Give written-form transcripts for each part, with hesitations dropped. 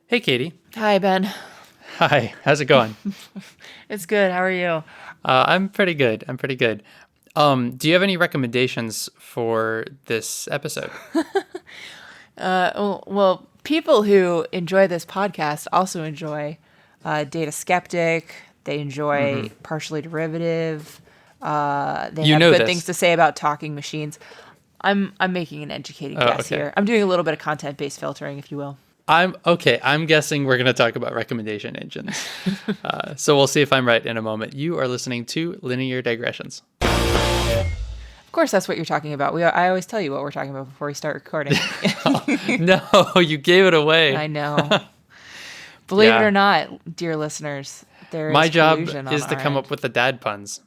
Hey, Katie. Hi, Ben. Hi. How's it going? It's good. How are you? I'm pretty good. I'm pretty good. Do you have any recommendations for this episode? Well, people who enjoy this podcast also enjoy Data Skeptic. They enjoy partially derivative. They You have know good things this. to say about talking machines. I'm making an educated Oh, guess okay. here. I'm doing a little bit of content-based filtering, if you will. I'm okay. I'm guessing we're going to talk about recommendation engines. So we'll see if I'm right in a moment. You are listening to Linear Digressions. Of course, that's what you're talking about. I always tell you what we're talking about before we start recording. No, you gave it I away. know. Believe it Yeah. or not, dear listeners, there My is job collusion on is to our come up end. with the dad puns.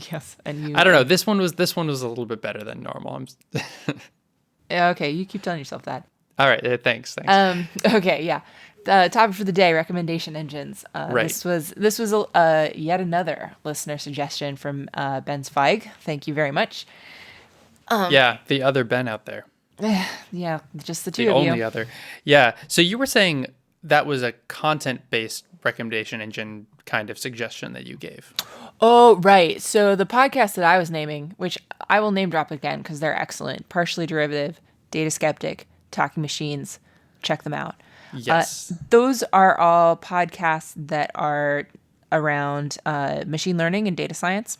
Yes, and you. I don't know. This one was a little bit better than normal. Yeah, okay, you keep telling yourself that. All right. Thanks. Okay, yeah. The topic for the day: recommendation engines. Right. This was yet another listener suggestion from Ben Zweig. Thank you very much. Yeah, the other Ben out there. Yeah, just the The two of you. only other. Yeah. So you were saying that was a content-based recommendation engine kind of suggestion that you gave. Oh, right. So the podcast that I was naming, which I will name drop again because they're excellent. Partially Derivative, Data Skeptic, Talking Machines. Check them out. Yes. Those are all podcasts that are around machine learning and data science.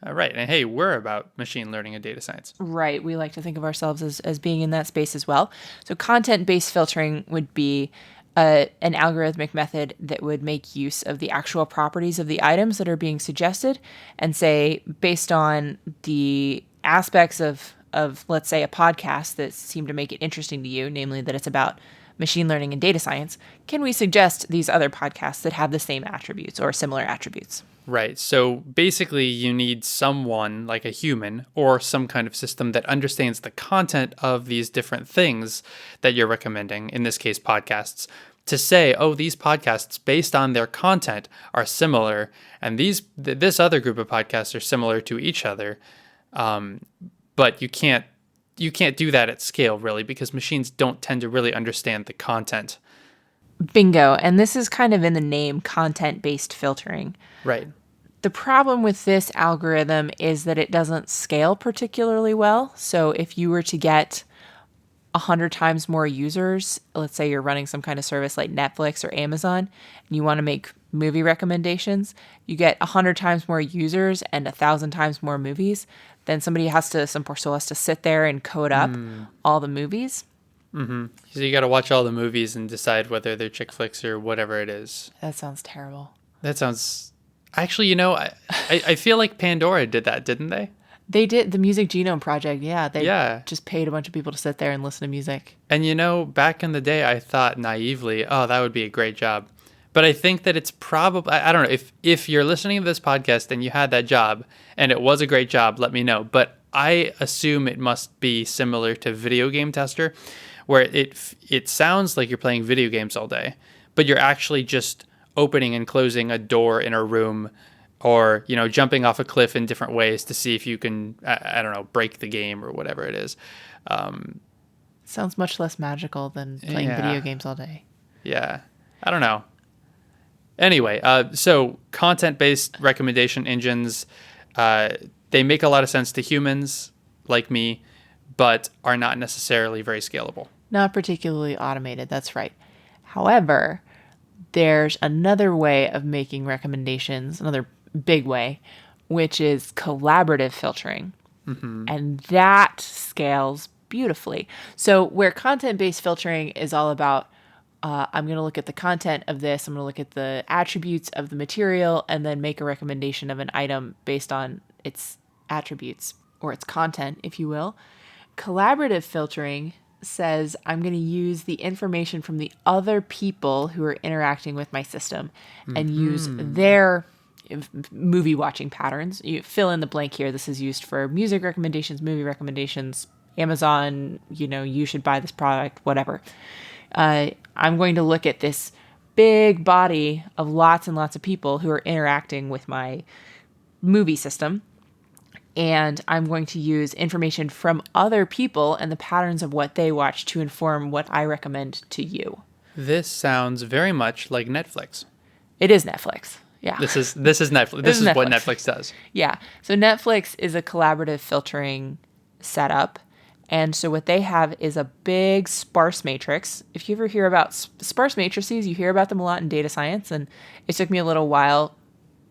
All right. And hey, we're about machine learning and data science. Right. We like to think of ourselves as being in that space as well. So content-based filtering would be an algorithmic method that would make use of the actual properties of the items that are being suggested and say, based on the aspects of let's say, a podcast that seem to make it interesting to you, namely that it's about machine learning and data science, can we suggest these other podcasts that have the same attributes or similar attributes? Right. So basically, you need someone like a human or some kind of system that understands the content of these different things that you're recommending, in this case, podcasts, to say, oh, these podcasts, based on their content, are similar, and this other group of podcasts are similar to each other. But you can't do that at scale, really, because machines don't tend to really understand the content. Bingo. And this is kind of in the name content-based filtering. Right. The problem with this algorithm is that it doesn't scale particularly well. So if you were to get 100 times more users, let's say you're running some kind of service like Netflix or Amazon, and you want to make movie recommendations, you get 100 times more users and 1,000 times more movies, then some poor soul has to sit there and code up all the movies. So you got to watch all the movies and decide whether they're chick flicks or whatever it is. That sounds terrible. That sounds. Actually, I feel like Pandora did that, didn't they? They did the Music Genome Project. Yeah, they Yeah. just paid a bunch of people to sit there and listen to music. And back in the day, I thought naively, oh, that would be a great job. But I think that it's probably, I don't know, if you're listening to this podcast and you had that job and it was a great job, let me know. But I assume it must be similar to video game tester, where it sounds like you're playing video games all day, but you're actually just opening and closing a door in a room, or jumping off a cliff in different ways to see if you can, I don't know, break the game or whatever it is. Sounds much less magical than playing Yeah. video games all day. Yeah, I don't know. Anyway, so content-based recommendation engines, they make a lot of sense to humans like me, but are not necessarily very scalable. Not particularly automated, that's right. However, there's another way of making recommendations, another big way, which is collaborative filtering. And that scales beautifully. So, where content based filtering is all about, I'm going to look at the content of this, I'm going to look at the attributes of the material, and then make a recommendation of an item based on its attributes or its content, if you will. Collaborative filtering says I'm going to use the information from the other people who are interacting with my system and use their movie watching patterns. You fill in the blank here. This is used for music recommendations, movie recommendations, Amazon, you should buy this product, whatever. I'm going to look at this big body of lots and lots of people who are interacting with my movie system. And I'm going to use information from other people and the patterns of what they watch to inform what I recommend to you. This sounds very much like Netflix. It is Netflix. Yeah. This is Netflix. This is what Netflix does. Yeah. So Netflix is a collaborative filtering setup. And so what they have is a big sparse matrix. If you ever hear about sparse matrices, you hear about them a lot in data science. And it took me a little while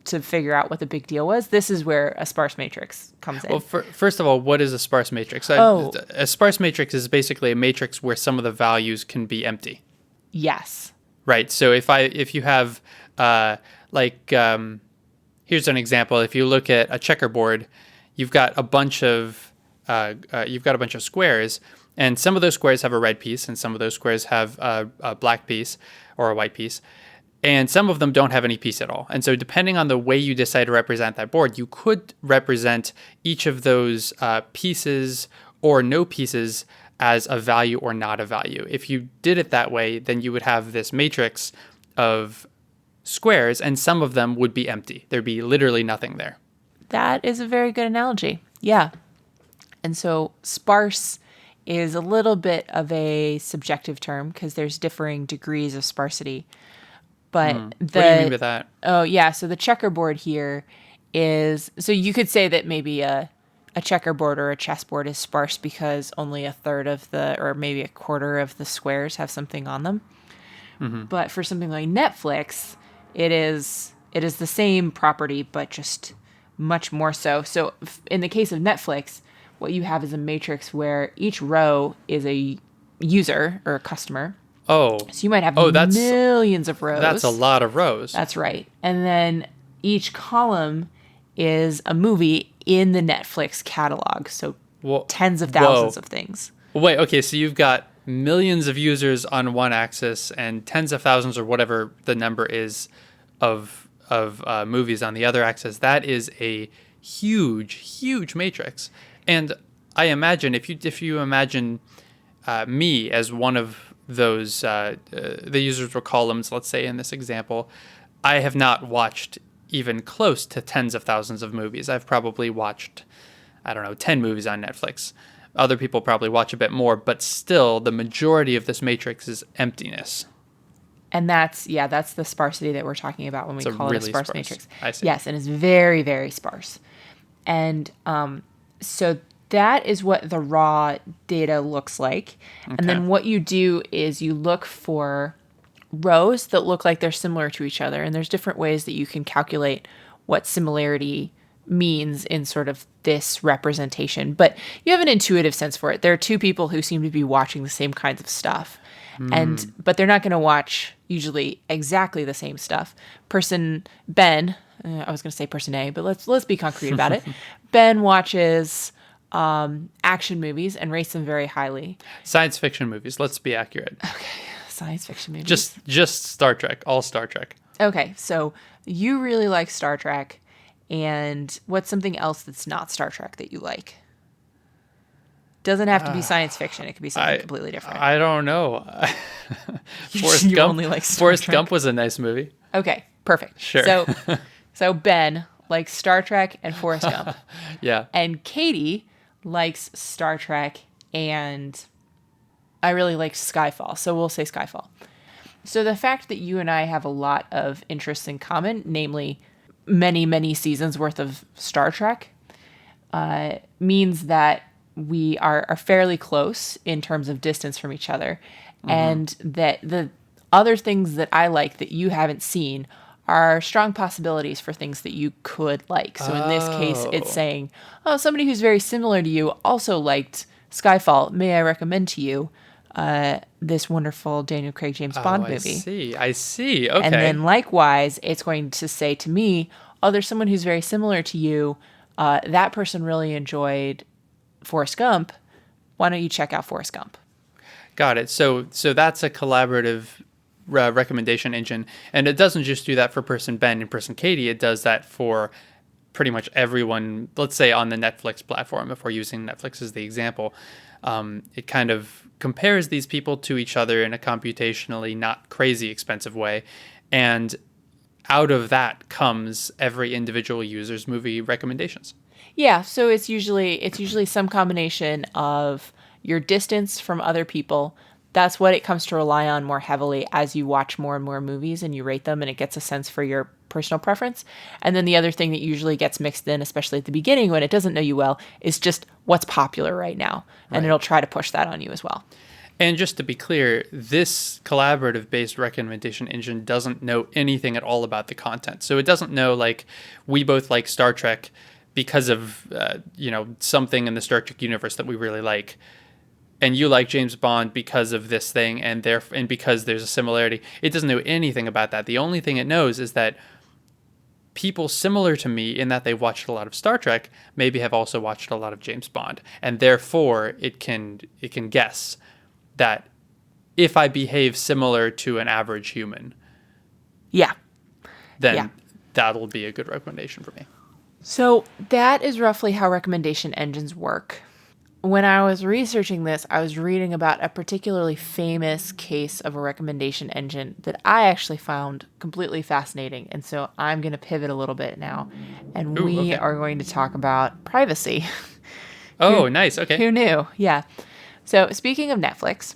to figure out what the big deal was. This is where a sparse matrix comes in. Well, first of all, what is a sparse matrix? A sparse matrix is basically a matrix where some of the values can be empty. Yes. Right. So if you have here's an example. If you look at a checkerboard, you've got a bunch of squares, and some of those squares have a red piece, and some of those squares have a black piece or a white piece, and some of them don't have any piece at all. And so depending on the way you decide to represent that board, you could represent each of those pieces or no pieces as a value or not a value. If you did it that way, then you would have this matrix of squares, and some of them would be empty. There'd be literally nothing there. That is a very good analogy. Yeah. And so sparse is a little bit of a subjective term because there's differing degrees of sparsity. But What do you mean by that? Oh, yeah. So the checkerboard here is, so you could say that maybe a checkerboard or a chessboard is sparse because only a third of or maybe a quarter of the squares have something on them. Mm-hmm. But for something like Netflix, it is the same property, but just much more so. So in the case of Netflix, what you have is a matrix where each row is a user or a customer. Oh. So you might have millions of rows. That's a lot of rows. That's right. And then each column is a movie in the Netflix catalog. So tens of thousands of things. Wait, okay, so you've got millions of users on one axis and tens of thousands or whatever the number is of movies on the other axis. That is a huge, huge matrix. And I imagine if you imagine me as one of those, the users were columns, let's say in this example, I have not watched even close to tens of thousands of movies. I've probably watched, 10 movies on Netflix. Other people probably watch a bit more, but still the majority of this matrix is emptiness. And that's the sparsity that we're talking about when we call it a sparse matrix. I see. Yes, and it's very, very sparse. And so that is what the raw data looks like. Okay. And then what you do is you look for rows that look like they're similar to each other. And there's different ways that you can calculate what similarity means in sort of this representation. But you have an intuitive sense for it. There are two people who seem to be watching the same kinds of stuff. But they're not going to watch usually exactly the same stuff. Person Ben, I was going to say person A, but let's be concrete about it. Ben watches action movies and rates them very highly. Science fiction movies. Let's be accurate. Okay, science fiction movies. Just Star Trek. All Star Trek. Okay, so you really like Star Trek, and what's something else that's not Star Trek that you like? Doesn't have to be science fiction. It could be something completely different. I don't know. Forrest Gump. Only like Forrest Gump was a nice movie. Okay, perfect. Sure. So Ben likes Star Trek and Forrest Gump. Yeah. And Katie likes Star Trek, and I really like Skyfall. So we'll say Skyfall. So the fact that you and I have a lot of interests in common, namely many, many seasons worth of Star Trek, means that we are fairly close in terms of distance from each other. Mm-hmm. And that the other things that I like that you haven't seen are strong possibilities for things that you could like. So in this case, it's saying, somebody who's very similar to you also liked Skyfall. May I recommend to you this wonderful Daniel Craig James Bond movie? I see. Okay. And then likewise, it's going to say to me, there's someone who's very similar to you. That person really enjoyed Forrest Gump. Why don't you check out Forrest Gump? Got it. So that's a collaborative recommendation engine, and it doesn't just do that for person Ben and person Katie. It does that for pretty much everyone. Let's say on the Netflix platform, if we're using Netflix as the example, it kind of compares these people to each other in a computationally not crazy expensive way, and out of that comes every individual user's movie recommendations. Yeah, so it's usually some combination of your distance from other people, That's what it comes to rely on more heavily as you watch more and more movies and you rate them, and it gets a sense for your personal preference. And then the other thing that usually gets mixed in, especially at the beginning when it doesn't know you well, is just what's popular right now. And Right. it'll try to push that on you as well. And just to be clear, this collaborative-based recommendation engine doesn't know anything at all about the content. So it doesn't know, like, we both like Star Trek because of, something in the Star Trek universe that we really like. And you like James Bond because of this thing, and because there's a similarity. It doesn't know anything about that. The only thing it knows is that people similar to me, in that they've watched a lot of Star Trek, maybe have also watched a lot of James Bond, and therefore it can guess that if I behave similar to an average human, Yeah. then Yeah. that'll be a good recommendation for me. So that is roughly how recommendation engines work. When I was researching this, I was reading about a particularly famous case of a recommendation engine that I actually found completely fascinating. And so I'm going to pivot a little bit now. And Ooh, we okay. are going to talk about privacy. Oh, nice. Okay. Who knew? Yeah. So speaking of Netflix,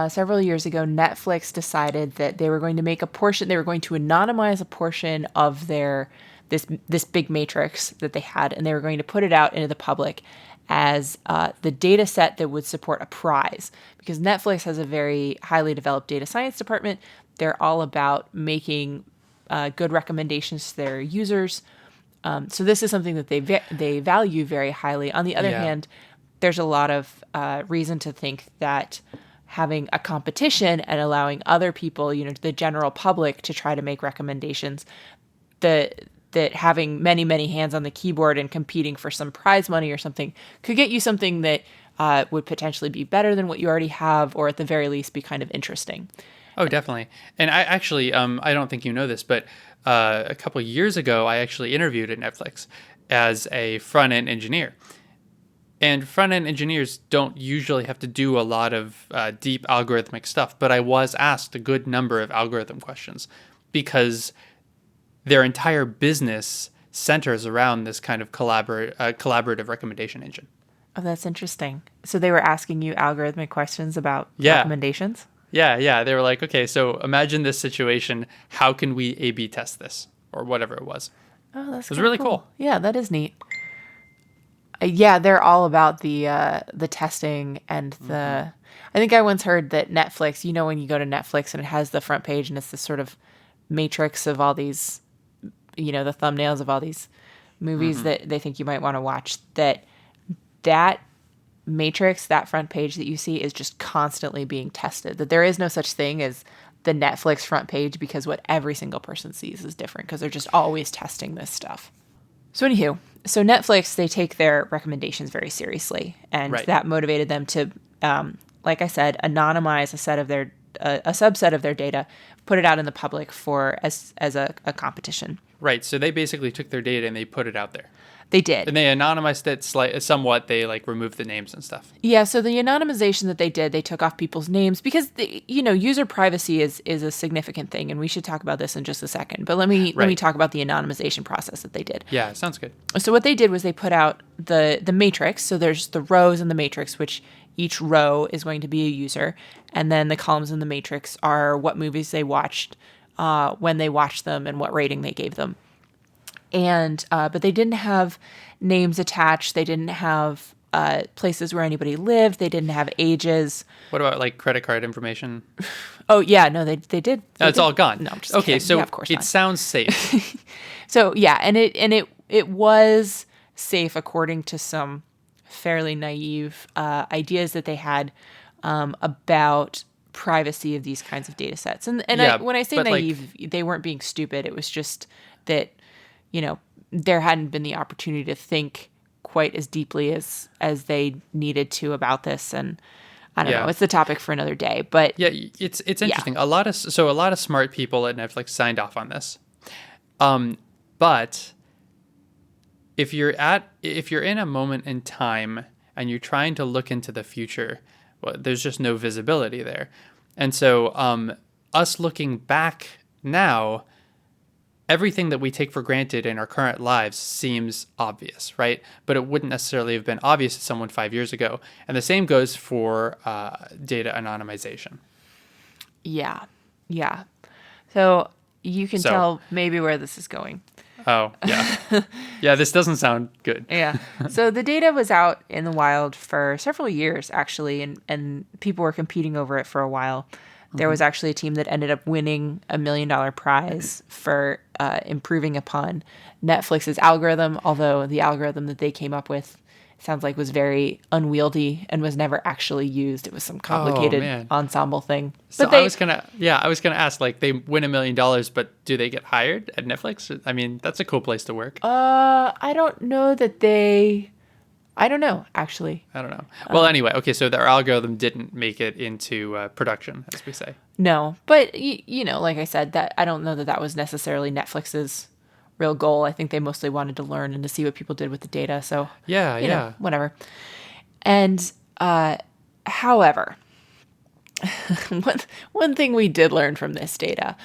several years ago, Netflix decided that they were going to make a portion, they were going to anonymize a portion of their this big matrix that they had, and they were going to put it out into the public as the data set that would support a prize. Because Netflix has a very highly developed data science department. They're all about making good recommendations to their users. So this is something that they value very highly. On the other Yeah. hand, there's a lot of reason to think that having a competition and allowing other people, the general public, to try to make recommendations, that having many, many hands on the keyboard and competing for some prize money or something could get you something that would potentially be better than what you already have, or at the very least be kind of interesting. Oh, definitely. And I actually, I don't think you know this, but a couple of years ago, I actually interviewed at Netflix as a front-end engineer. And front-end engineers don't usually have to do a lot of deep algorithmic stuff, but I was asked a good number of algorithm questions because their entire business centers around this kind of collaborative recommendation engine. Oh, that's interesting. So they were asking you algorithmic questions about Yeah. recommendations? Yeah. They were like, okay, so imagine this situation. How can we A/B test this? Or whatever it was. Oh, that's It was really cool. Yeah, that is neat. Yeah, they're all about the testing and the. I think I once heard that Netflix. When you go to Netflix and it has the front page and it's this sort of matrix of all these, the thumbnails of all these movies that they think you might want to watch. That matrix, that front page that you see, is just constantly being tested. That there is no such thing as the Netflix front page, because what every single person sees is different, because they're just always testing this stuff. So anywho, Netflix, they take their recommendations very seriously, and Right. that motivated them to, like I said, anonymize a subset of their data, put it out in the public as a competition. Right. So they basically took their data and they put it out there. They did. And they anonymized it somewhat. They removed the names and stuff. Yeah, so the anonymization that they did, they took off people's names because user privacy is a significant thing, and we should talk about this in just a second. But let me talk about the anonymization process that they did. Yeah, sounds good. So what they did was they put out the matrix. So there's the rows in the matrix, which each row is going to be a user, and then the columns in the matrix are what movies they watched, when they watched them, and what rating they gave them. And but they didn't have names attached. They didn't have places where anybody lived. They didn't have ages. What about like credit card information? Oh yeah, no, they did. No, it's all gone. No, I'm just okay. kidding. So Yeah, of course it not. sounds safe. So yeah, and it was safe according to some fairly naive ideas that they had about privacy of these kinds of data sets. And Yeah, when I say but, naive, they weren't being stupid. It was just that there hadn't been the opportunity to think quite as deeply as they needed to about this. And I don't know, it's the topic for another day. But Yeah, it's interesting. A lot of smart people at Netflix signed off on this. But if you're in a moment in time and you're trying to look into the future, well, there's just no visibility there. And so us looking back now, everything that we take for granted in our current lives seems obvious, right? But it wouldn't necessarily have been obvious to someone 5 years ago. And the same goes for data anonymization. Yeah. Yeah. So you can So- tell maybe where this is going. Oh, yeah. Yeah, this doesn't sound good. Yeah. So the data was out in the wild for several years, actually, and people were competing over it for a while. There was actually a team that ended up winning $1 million prize for improving upon Netflix's algorithm, although the algorithm that they came up with sounds like was very unwieldy and was never actually used. It was some complicated man. ensemble thing. So But they, I was gonna ask, like, they win $1 million, but do they get hired at Netflix? I mean, that's a cool place to work. I don't know that they. I don't know, actually. I don't know. Well, anyway, okay, so their algorithm didn't make it into production, as we say. No, but like I said, that I don't know that that was necessarily Netflix's real goal. I think they mostly wanted to learn and to see what people did with the data. So Yeah, you yeah. know, whatever. And however, one thing we did learn from this data,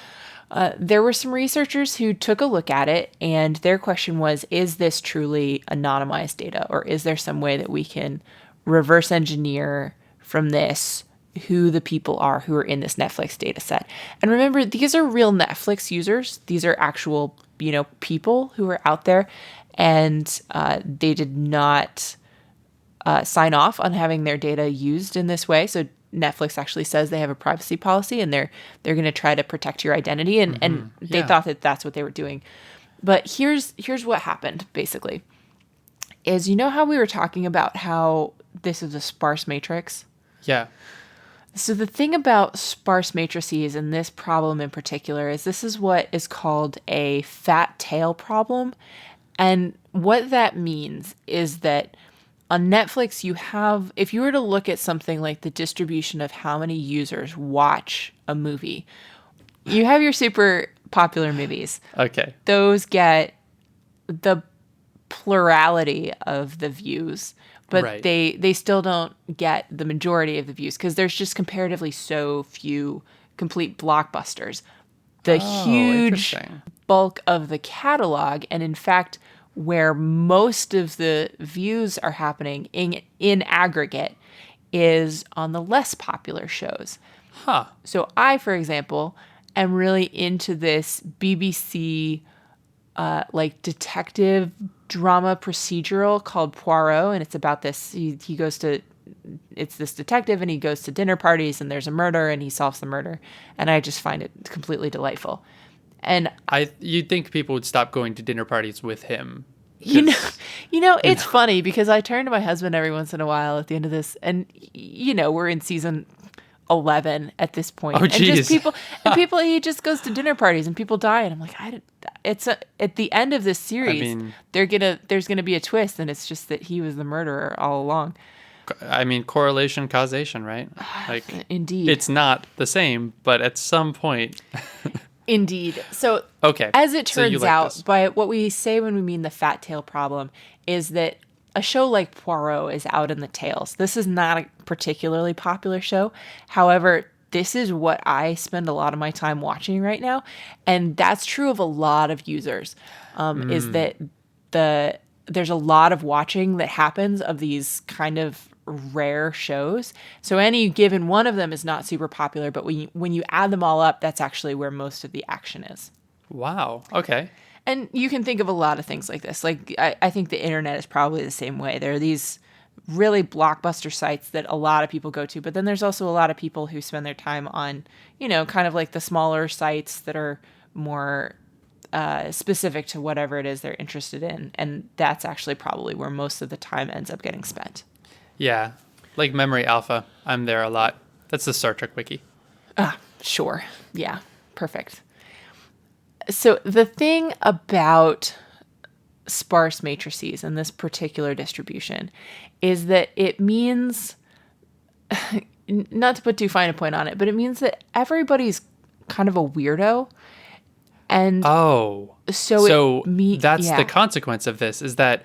there were some researchers who took a look at it, and their question was, is this truly anonymized data, or is there some way that we can reverse engineer from this who the people are who are in this Netflix data set? And remember, these are real Netflix users. These are actual, people who are out there, and they did not sign off on having their data used in this way. So Netflix actually says they have a privacy policy, and they're going to try to protect your identity, and they Yeah. thought that that's what they were doing. But here's what happened, basically, is how we were talking about how this is a sparse matrix? Yeah. So the thing about sparse matrices and this problem in particular is this is what is called a fat tail problem. And what that means is that on Netflix, if you were to look at something like the distribution of how many users watch a movie, you have your super popular movies. Okay. Those get the plurality of the views, but Right. they still don't get the majority of the views because there's just comparatively so few complete blockbusters. The huge interesting. bulk of the catalog, and in fact, where most of the views are happening in aggregate, is on the less popular shows. Huh. So I, for example, am really into this BBC detective drama procedural called Poirot, and it's about this. It's this detective, and he goes to dinner parties, and there's a murder, and he solves the murder, and I just find it completely delightful. And You'd think people would stop going to dinner parties with him. it's funny because I turn to my husband every once in a while at the end of this, and we're in season 11 at this point. Oh, and geez. people, he just goes to dinner parties and people die, and I'm like, at the end of this series, mean- there's gonna be a twist, and it's just that he was the murderer all along. I mean, correlation, causation, right? Like, Indeed. it's not the same, but at some point. Indeed. So, Okay. as it So you turns like out, this. by what we say when we mean the fat tail problem is that a show like Poirot is out in the tails. This is not a particularly popular show. However, this is what I spend a lot of my time watching right now. And that's true of a lot of users, is that there's a lot of watching that happens of these kind of rare shows. So any given one of them is not super popular, but when you add them all up, that's actually where most of the action is. Wow. Okay. And you can think of a lot of things like this. Like, I think the internet is probably the same way. There are these really blockbuster sites that a lot of people go to, but then there's also a lot of people who spend their time on, kind of like the smaller sites that are more specific to whatever it is they're interested in. And that's actually probably where most of the time ends up getting spent. Yeah. Like Memory Alpha. I'm there a lot. That's the Star Trek wiki. Sure. Yeah. Perfect. So the thing about sparse matrices and this particular distribution is that it means, not to put too fine a point on it, but it means that everybody's kind of a weirdo. And Oh. so that's yeah. the consequence of this, is that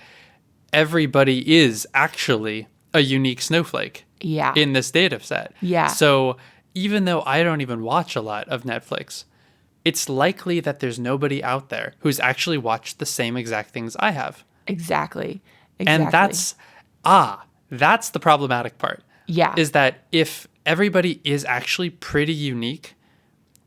everybody is actually a unique snowflake Yeah. in this data set. Yeah. So even though I don't even watch a lot of Netflix, it's likely that there's nobody out there who's actually watched the same exact things I have. Exactly. And Exactly. that's the problematic part. Yeah. Is that if everybody is actually pretty unique,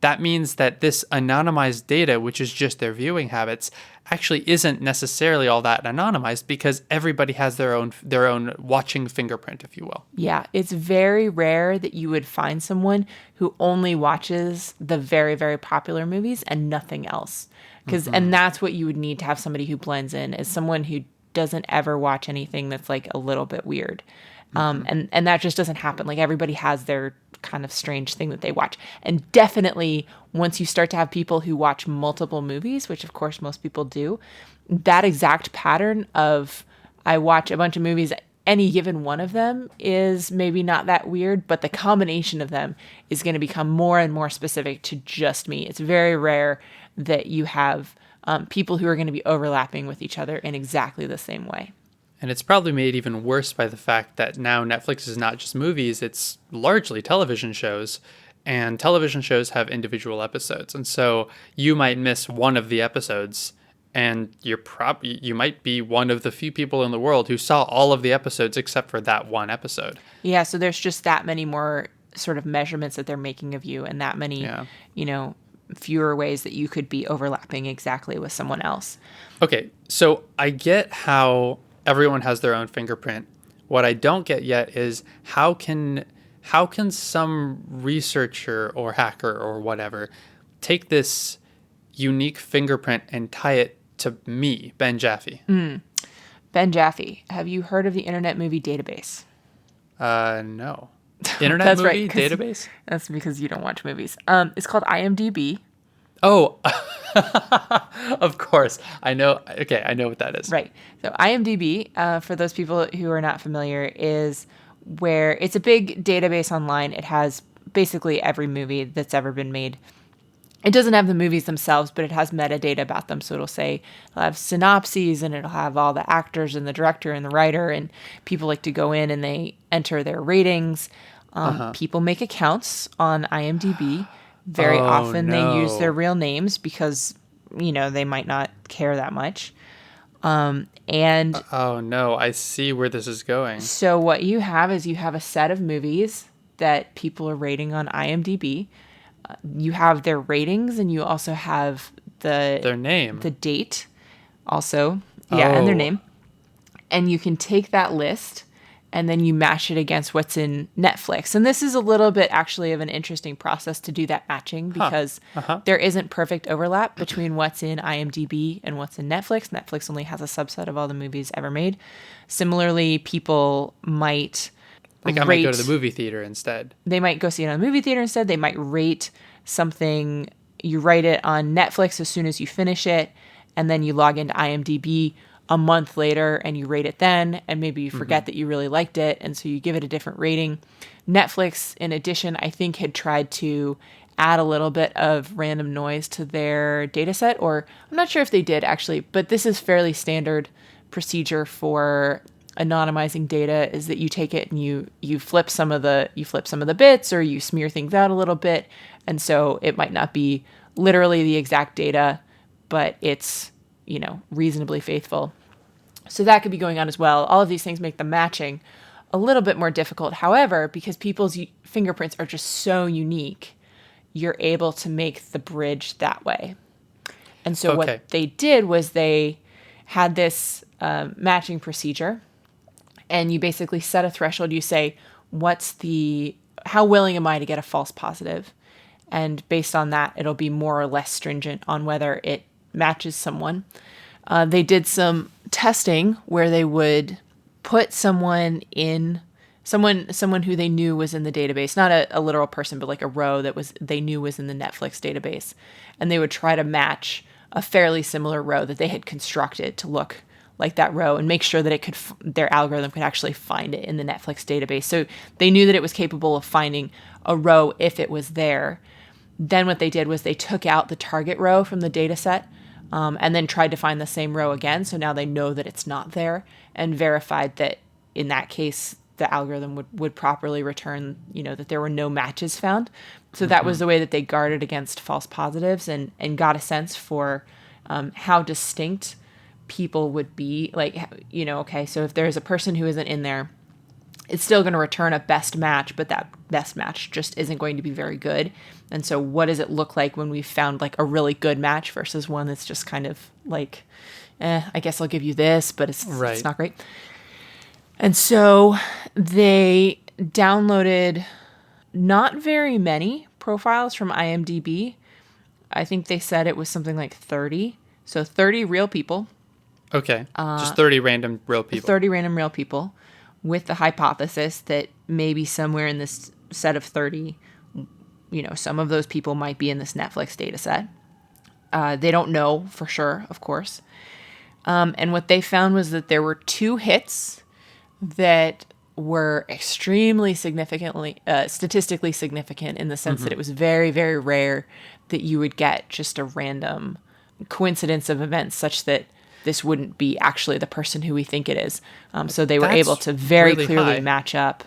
that means that this anonymized data, which is just their viewing habits, actually isn't necessarily all that anonymized because everybody has their own watching fingerprint, if you will. Yeah, it's very rare that you would find someone who only watches the very, very popular movies and nothing else. And that's what you would need to have somebody who blends in, is someone who doesn't ever watch anything that's like a little bit weird. And that just doesn't happen. Like, everybody has their kind of strange thing that they watch. And definitely once you start to have people who watch multiple movies, which of course most people do, that exact pattern of I watch a bunch of movies, any given one of them is maybe not that weird, but the combination of them is going to become more and more specific to just me. It's very rare that you have people who are going to be overlapping with each other in exactly the same way. And it's probably made even worse by the fact that now Netflix is not just movies, it's largely television shows. And television shows have individual episodes. And so you might miss one of the episodes, and you might be one of the few people in the world who saw all of the episodes except for that one episode. Yeah, so there's just that many more sort of measurements that they're making of you, and that many, fewer ways that you could be overlapping exactly with someone else. Okay, so I get how everyone has their own fingerprint. What I don't get yet is how can some researcher or hacker or whatever take this unique fingerprint and tie it to me, Ben Jaffe? Ben Jaffe, have you heard of the Internet Movie Database? No. Internet That's movie right, database? That's because you don't watch movies. It's called IMDb. Oh, of course. I know. Okay, I know what that is. Right. So IMDb, for those people who are not familiar, is where it's a big database online. It has basically every movie that's ever been made. It doesn't have the movies themselves, but it has metadata about them. So it'll have synopses, and it'll have all the actors and the director and the writer, and people like to go in and they enter their ratings. People make accounts on IMDb. Very often they use their real names because, they might not care that much. And oh no, I see where this is going. so what you have is you have a set of movies that people are rating on IMDb. You have their ratings, and you also have Their name. the date also. Yeah, and their name. And you can take that list and then you match it against what's in Netflix. And this is a little bit actually of an interesting process to do that matching because there isn't perfect overlap between what's in IMDb and what's in Netflix. Netflix only has a subset of all the movies ever made. Similarly, people might I might go to the movie theater instead. They might go see it on a movie theater instead. They might rate something. You write it on Netflix as soon as you finish it, and then you log into IMDb a month later and you rate it then, and maybe you forget that you really liked it, and so you give it a different rating. Netflix, in addition, I think had tried to add a little bit of random noise to their data set, or I'm not sure if they did actually, but this is fairly standard procedure for anonymizing data, is that you take it and you flip some of the bits, or you smear things out a little bit, and so it might not be literally the exact data, but it's reasonably faithful. So that could be going on as well. All of these things make the matching a little bit more difficult. However, because people's fingerprints are just so unique, you're able to make the bridge that way. And so what they did was they had this matching procedure, and you basically set a threshold. You say, how willing am I to get a false positive? And based on that, it'll be more or less stringent on whether it matches someone. They did some testing where they would put someone who they knew was in the database, not a literal person, but like a row they knew was in the Netflix database. And they would try to match a fairly similar row that they had constructed to look like that row, and make sure that their algorithm could actually find it in the Netflix database. So they knew that it was capable of finding a row if it was there. Then what they did was they took out the target row from the data set, and then tried to find the same row again. So now they know that it's not there, and verified that in that case, the algorithm would properly return, that there were no matches found. So that was the way that they guarded against false positives and got a sense for how distinct people would be. Like, okay, so if there's a person who isn't in there, it's still going to return a best match, but that best match just isn't going to be very good. And so what does it look like when we found like a really good match versus one that's just kind of like, I guess I'll give you this, but it's not great. And so they downloaded not very many profiles from IMDb. I think they said it was something like 30. So 30 real people. Okay. Just 30 random real people. 30 random real people with the hypothesis that maybe somewhere in this set of 30, some of those people might be in this Netflix data set. They don't know for sure, of course. And what they found was that there were 2 hits that were extremely statistically significant in the sense that it was very, very rare that you would get just a random coincidence of events such that this wouldn't be actually the person who we think it is. So they were able to very really clearly high. Match up.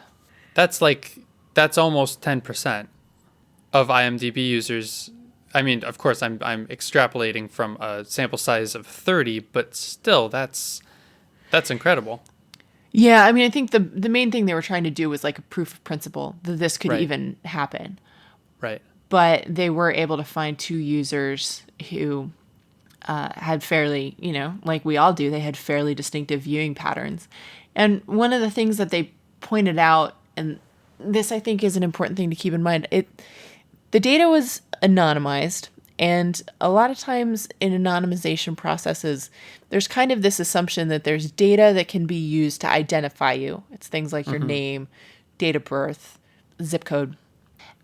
That's almost 10% of IMDb users. I mean, of course, I'm extrapolating from a sample size of 30, but still, that's incredible. Yeah, I mean, I think the main thing they were trying to do was like a proof of principle that this could even happen. Right. But they were able to find 2 users who had fairly, like we all do, they had fairly distinctive viewing patterns. And one of the things that they pointed out, and this I think is an important thing to keep in mind, the data was anonymized. And a lot of times in anonymization processes, there's kind of this assumption that there's data that can be used to identify you. It's things like your name, date of birth, zip code.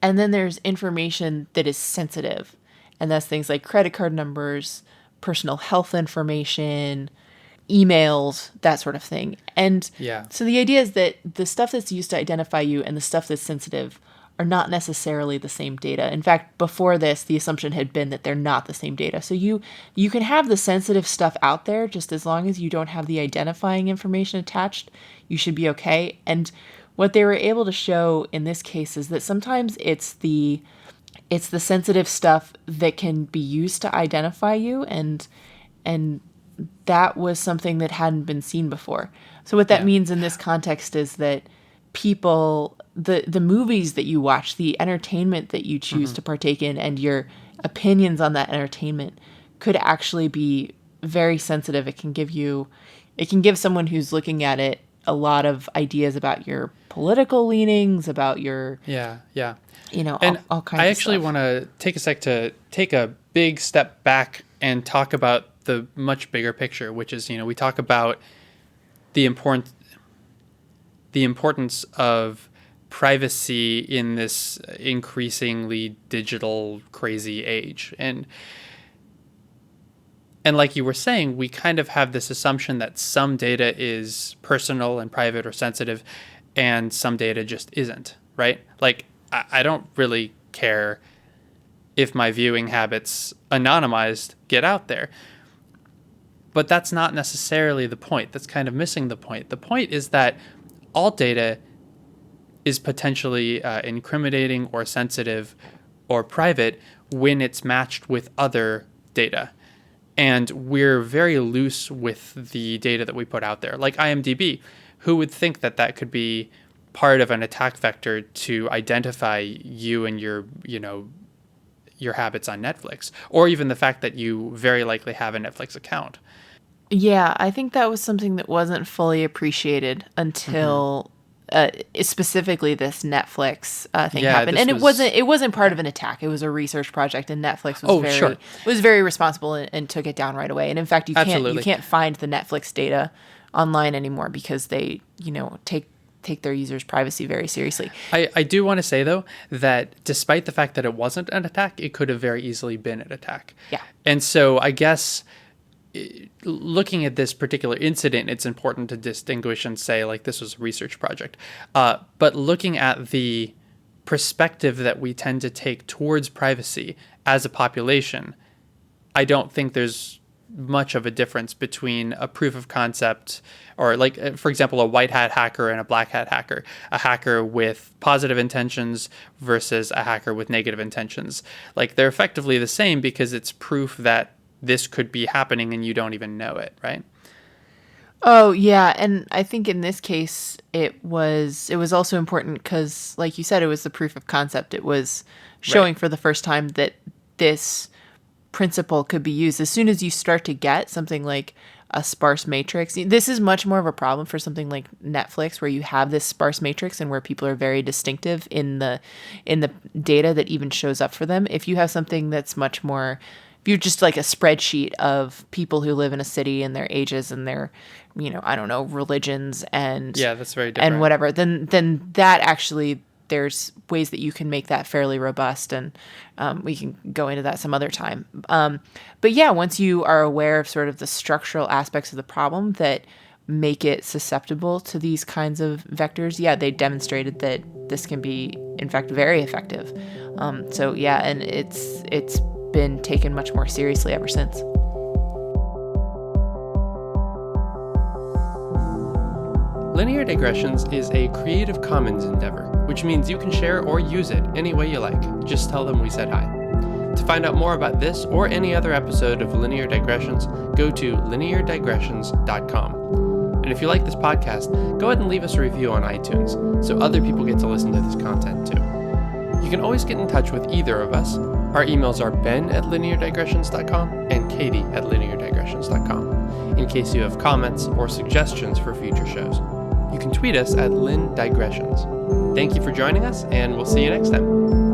And then there's information that is sensitive. And that's things like credit card numbers, personal health information, emails, that sort of thing. And so the idea is that the stuff that's used to identify you and the stuff that's sensitive are not necessarily the same data. In fact, before this, the assumption had been that they're not the same data. So you can have the sensitive stuff out there just as long as you don't have the identifying information attached, you should be okay. And what they were able to show in this case is that sometimes it's the sensitive stuff that can be used to identify you, and that was something that hadn't been seen before. So what that means in this context is that people, the movies that you watch, the entertainment that you choose to partake in, and your opinions on that entertainment could actually be very sensitive. It can give someone who's looking at it a lot of ideas about your political leanings, about your and all kinds of stuff. I actually want to take a sec to take a big step back and talk about the much bigger picture, which is, we talk about the importance of privacy in this increasingly digital crazy age. And like you were saying, we kind of have this assumption that some data is personal and private or sensitive and some data just isn't, right? Like, I don't really care if my viewing habits, anonymized, get out there. But that's not necessarily the point. That's kind of missing the point. The point is that all data is potentially incriminating or sensitive or private when it's matched with other data. And we're very loose with the data that we put out there. Like IMDb, who would think that could be part of an attack vector to identify you and your habits on Netflix, or even the fact that you very likely have a Netflix account. Yeah, I think that was something that wasn't fully appreciated until specifically this Netflix thing happened. And it wasn't part of an attack. It was a research project, and Netflix was very responsible and took it down right away. And in fact, you can't find the Netflix data online anymore because they, take their users' privacy very seriously. I do want to say, though, that despite the fact that it wasn't an attack, it could have very easily been an attack. Yeah. And so I guess looking at this particular incident, it's important to distinguish and say, like, this was a research project. But looking at the perspective that we tend to take towards privacy as a population, I don't think there's much of a difference between a proof of concept or, like, for example, a white hat hacker and a black hat hacker, a hacker with positive intentions versus a hacker with negative intentions. Like, they're effectively the same because it's proof that this could be happening and you don't even know it, right? Oh, yeah. And I think in this case, it was also important because, like you said, it was the proof of concept. It was showing for the first time that this principle could be used. As soon as you start to get something like a sparse matrix, this is much more of a problem for something like Netflix, where you have this sparse matrix and where people are very distinctive in the data that even shows up for them. If you have something that's much more, if you're just like a spreadsheet of people who live in a city and their ages and their, I don't know, religions and that's very different. And whatever, then that actually, there's ways that you can make that fairly robust, and we can go into that some other time. But yeah, once you are aware of sort of the structural aspects of the problem that make it susceptible to these kinds of vectors, they demonstrated that this can be, in fact, very effective. So yeah, and it's been taken much more seriously ever since. Linear Digressions is a Creative Commons endeavor, which means you can share or use it any way you like. Just tell them we said hi. To find out more about this or any other episode of Linear Digressions, go to lineardigressions.com. And if you like this podcast, go ahead and leave us a review on iTunes so other people get to listen to this content too. You can always get in touch with either of us. Our emails are ben@lineardigressions.com and katie@lineardigressions.com in case you have comments or suggestions for future shows. You can tweet us at lindigressions. Thank you for joining us, and we'll see you next time.